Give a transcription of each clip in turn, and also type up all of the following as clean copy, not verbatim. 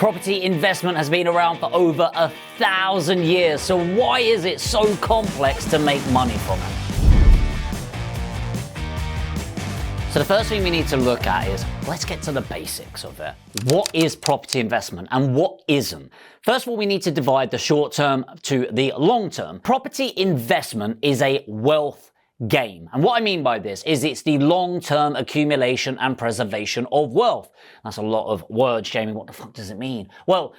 Property investment has been around for over 1,000 years, so why is it so complex to make money from it? So the first thing we need to look at is, let's get to the basics of it. What is property investment and what isn't? First of all, we need to divide the short term to the long term. Property investment is a wealth game. And what I mean by this is it's the long-term accumulation and preservation of wealth. That's a lot of words, Jamie. What the fuck does it mean? Well,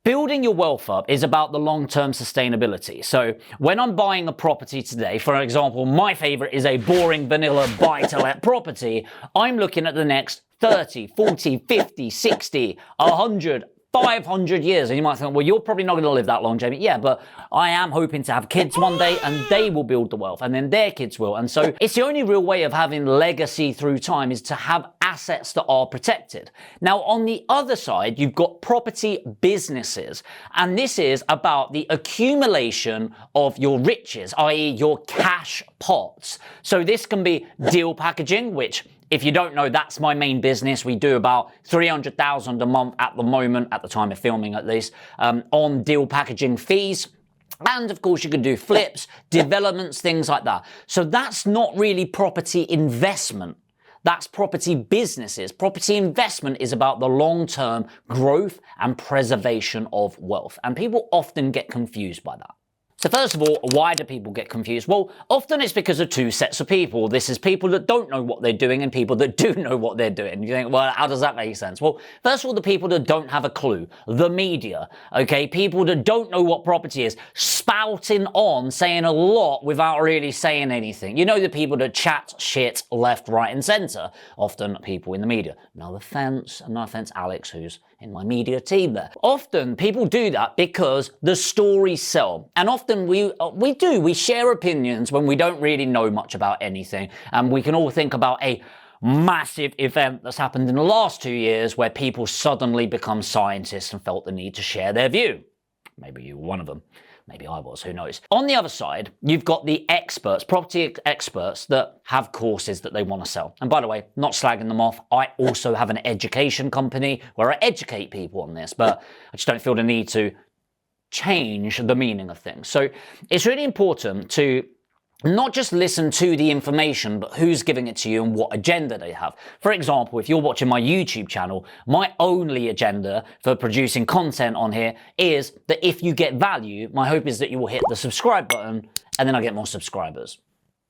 building your wealth up is about the long-term sustainability. So when I'm buying a property today, for example, my favorite is a boring vanilla buy-to-let property, I'm looking at the next 30, 40, 50, 60, 100, 500 years. And you might think, well, you're probably not going to live that long, Jamie. Yeah, but I am hoping to have kids one day and they will build the wealth and then their kids will. And so it's the only real way of having legacy through time is to have assets that are protected. Now, on the other side, you've got property businesses. And this is about the accumulation of your riches, i.e. your cash pots. So this can be deal packaging, which if you don't know, that's my main business. We do about 300,000 a month at the moment, at the time of filming at least, on deal packaging fees. And of course, you can do flips, developments, things like that. So that's not really property investment. That's property businesses. Property investment is about the long-term growth and preservation of wealth. And people often get confused by that. So first of all, why do people get confused? Well, often it's because of two sets of people. This is people that don't know what they're doing and people that do know what they're doing. You think, well, how does that make sense? Well, first of all, the people that don't have a clue, the media, okay? People that don't know what property is, spouting on, saying a lot without really saying anything. You know, the people that chat shit left, right, and center. Often people in the media. No offense, Alex, who's in my media team there. Often people do that because the stories sell. And often we share opinions when we don't really know much about anything. And we can all think about a massive event that's happened in the last 2 years where people suddenly become scientists and felt the need to share their view. Maybe you were one of them. Maybe I was, who knows. On the other side, you've got the experts, property experts that have courses that they want to sell. And by the way, not slagging them off, I also have an education company where I educate people on this, but I just don't feel the need to change the meaning of things. So it's really important to not just listen to the information, but who's giving it to you and what agenda they have. For example, if you're watching my YouTube channel, my only agenda for producing content on here is that if you get value, my hope is that you will hit the subscribe button and then I get more subscribers.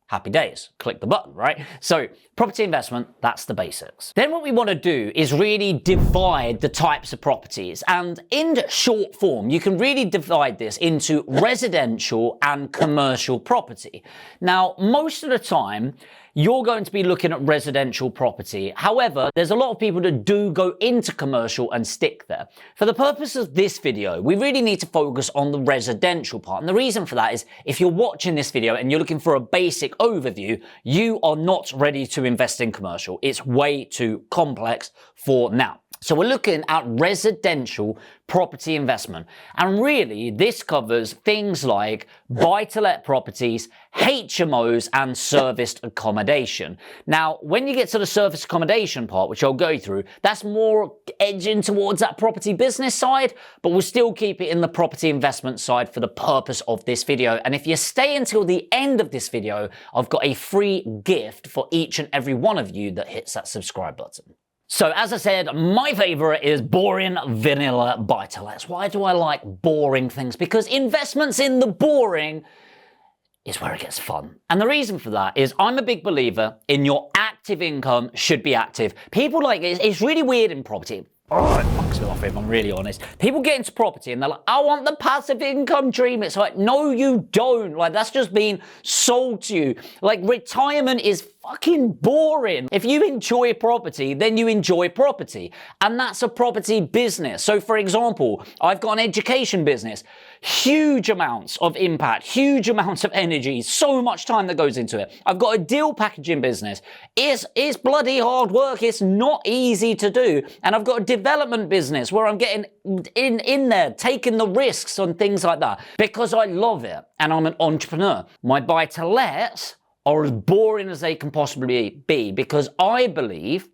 Happy days. Click the button, right? So property investment, that's the basics. Then what we want to do is really divide the types of properties. And in short form, you can really divide this into residential and commercial property. Now, most of the time, you're going to be looking at residential property. However, there's a lot of people that do go into commercial and stick there. For the purpose of this video, we really need to focus on the residential part. And the reason for that is if you're watching this video and you're looking for a basic overview, you are not ready to invest in commercial. It's way too complex for now. So we're looking at residential property investment. And really, this covers things like buy-to-let properties, HMOs, and serviced accommodation. Now, when you get to the serviced accommodation part, which I'll go through, that's more edging towards that property business side, but we'll still keep it in the property investment side for the purpose of this video. And if you stay until the end of this video, I've got a free gift for each and every one of you that hits that subscribe button. So as I said, my favorite is boring vanilla buy-to-lets. Why do I like boring things? Because investments in the boring is where it gets fun. And the reason for that is I'm a big believer in your active income should be active. People like it's really weird in property. Oh, it fucks me off if I'm really honest. People get into property and they're like, I want the passive income dream. It's like, no, you don't. Like, that's just being sold to you. Like, retirement is fucking boring. If you enjoy property, then you enjoy property. And that's a property business. So for example, I've got an education business. Huge amounts of impact, huge amounts of energy, so much time that goes into it. I've got a deal packaging business. It's bloody hard work. It's not easy to do. And I've got a development business where I'm getting in there, taking the risks on things like that because I love it and I'm an entrepreneur. My buy-to-lets are as boring as they can possibly be because I believe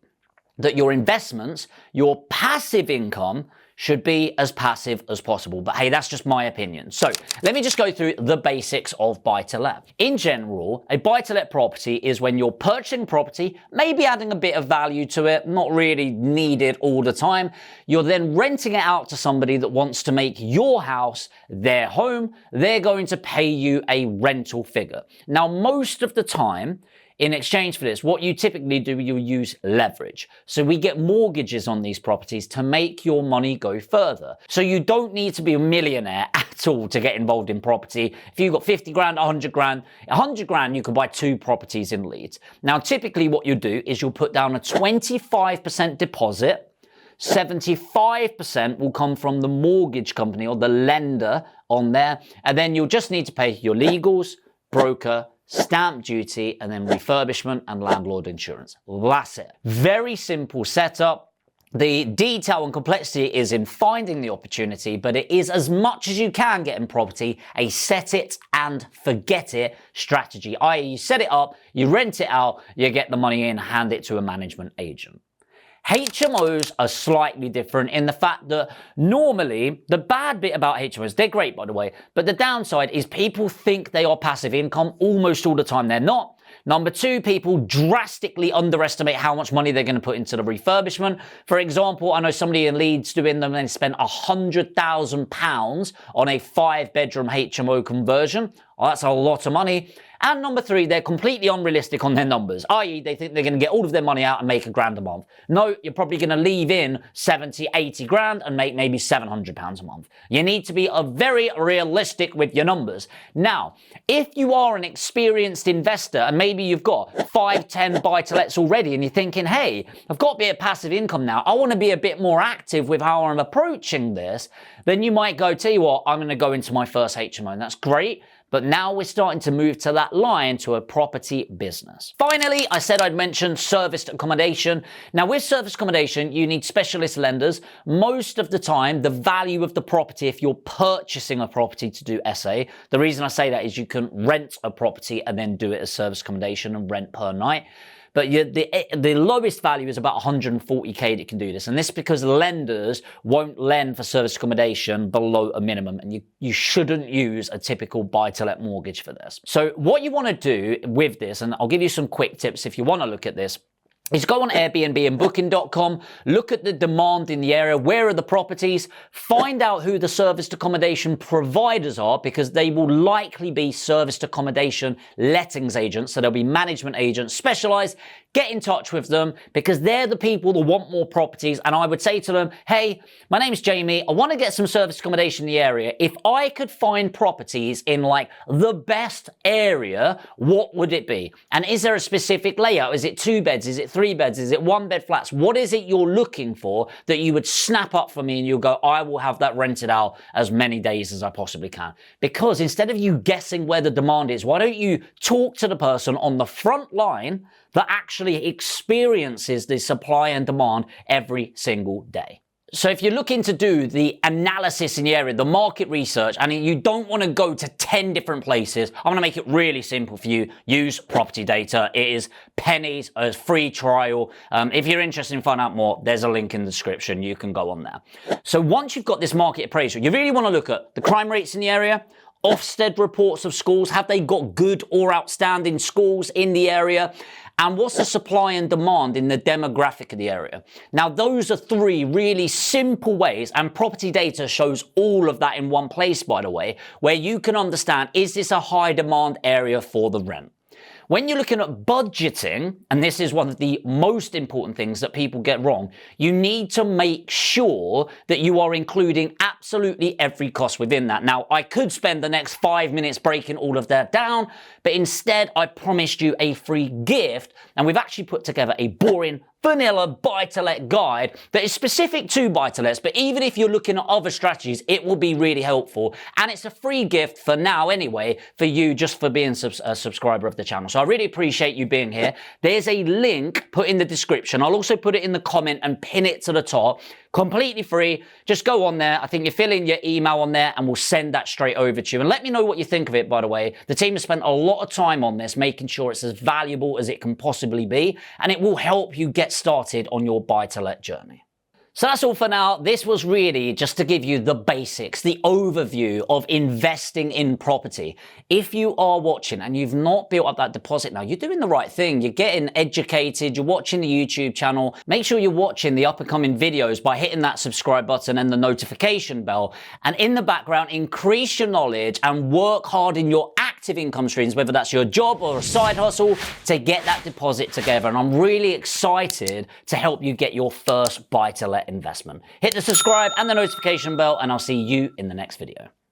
that your investments, your passive income should be as passive as possible. But hey, that's just my opinion. So let me just go through the basics of buy-to-let. In general, a buy-to-let property is when you're purchasing property, maybe adding a bit of value to it, not really needed all the time. You're then renting it out to somebody that wants to make your house their home. They're going to pay you a rental figure. Now, most of the time, in exchange for this, what you typically do, you use leverage. So we get mortgages on these properties to make your money go further. So you don't need to be a millionaire at all to get involved in property. If you've got 50 grand, 100 grand, 100 grand, you can buy 2 properties in Leeds. Now, typically what you do is you'll put down a 25% deposit. 75% will come from the mortgage company or the lender on there. And then you'll just need to pay your legals, broker, stamp duty, and then refurbishment and landlord insurance. That's it. Very simple setup. The detail and complexity is in finding the opportunity, but it is, as much as you can get in property, a set it and forget it strategy. I.e., you set it up, you rent it out, you get the money in, hand it to a management agent. HMOs are slightly different in the fact that normally, the bad bit about HMOs, they're great by the way, but the downside is people think they are passive income almost all the time. They're not. Number 2, people drastically underestimate how much money they're going to put into the refurbishment. For example, I know somebody in Leeds doing them and they spent £100,000 on a 5-bedroom HMO conversion. Well, that's a lot of money. And number 3, they're completely unrealistic on their numbers, i.e. they think they're going to get all of their money out and make £1,000 a month. No, you're probably going to leave in 70, 80 grand and make maybe £700 a month. You need to be very realistic with your numbers. Now, if you are an experienced investor and maybe you've got 5, 10 buy-to-lets already and you're thinking, hey, I've got a bit of passive income now, I want to be a bit more active with how I'm approaching this, then you might go, tell you what, I'm going to go into my first HMO, and that's great. But now we're starting to move to that line to a property business. Finally, I said I'd mention serviced accommodation. Now with serviced accommodation, you need specialist lenders. Most of the time, the value of the property, if you're purchasing a property to do SA, the reason I say that is you can rent a property and then do it as serviced accommodation and rent per night. But the lowest value is about 140k that can do this. And this is because lenders won't lend for service accommodation below a minimum. And you shouldn't use a typical buy-to-let mortgage for this. So what you want to do with this, and I'll give you some quick tips if you want to look at this, is go on Airbnb and Booking.com, look at the demand in the area, where are the properties, find out who the serviced accommodation providers are, because they will likely be serviced accommodation lettings agents, so they'll be management agents, specialized. Get in touch with them because they're the people that want more properties. And I would say to them, hey, my name's Jamie. I want to get some serviced accommodation in the area. If I could find properties in like the best area, what would it be? And is there a specific layout? Is it 2 beds? Is it 3 beds? Is it 1-bed flats? What is it you're looking for that you would snap up for me and you'll go, I will have that rented out as many days as I possibly can? Because instead of you guessing where the demand is, why don't you talk to the person on the front line that actually experiences the supply and demand every single day? So if you're looking to do the analysis in the area, the market research, and you don't want to go to 10 different places, I'm going to make it really simple for you. Use property data. It is pennies, a free trial. If you're interested in finding out more, there's a link in the description. You can go on there. So once you've got this market appraisal, you really want to look at the crime rates in the area, Ofsted reports of schools. Have they got good or outstanding schools in the area? And what's the supply and demand in the demographic of the area? Now, those are 3 really simple ways, and property data shows all of that in one place, by the way, where you can understand, is this a high demand area for the rent? When you're looking at budgeting, and this is one of the most important things that people get wrong, you need to make sure that you are including absolutely every cost within that. Now, I could spend the next 5 minutes breaking all of that down, but instead I promised you a free gift, and we've actually put together a boring vanilla buy-to-let guide that is specific to buy-to-lets, but even if you're looking at other strategies, it will be really helpful. And it's a free gift for now anyway, for you just for being a subscriber of the channel. So I really appreciate you being here. There's a link put in the description. I'll also put it in the comment and pin it to the top. Completely free. Just go on there. I think you fill in your email on there and we'll send that straight over to you. And let me know what you think of it, by the way. The team has spent a lot of time on this, making sure it's as valuable as it can possibly be, and it will help you get started on your buy-to-let journey. So that's all for now. This was really just to give you the basics, the overview of investing in property. If you are watching and you've not built up that deposit now, you're doing the right thing. You're getting educated, you're watching the YouTube channel. Make sure you're watching the up-and-coming videos by hitting that subscribe button and the notification bell. And in the background, increase your knowledge and work hard in your active income streams, whether that's your job or a side hustle, to get that deposit together. And I'm really excited to help you get your first buy-to-let investment. Hit the subscribe and the notification bell, and I'll see you in the next video.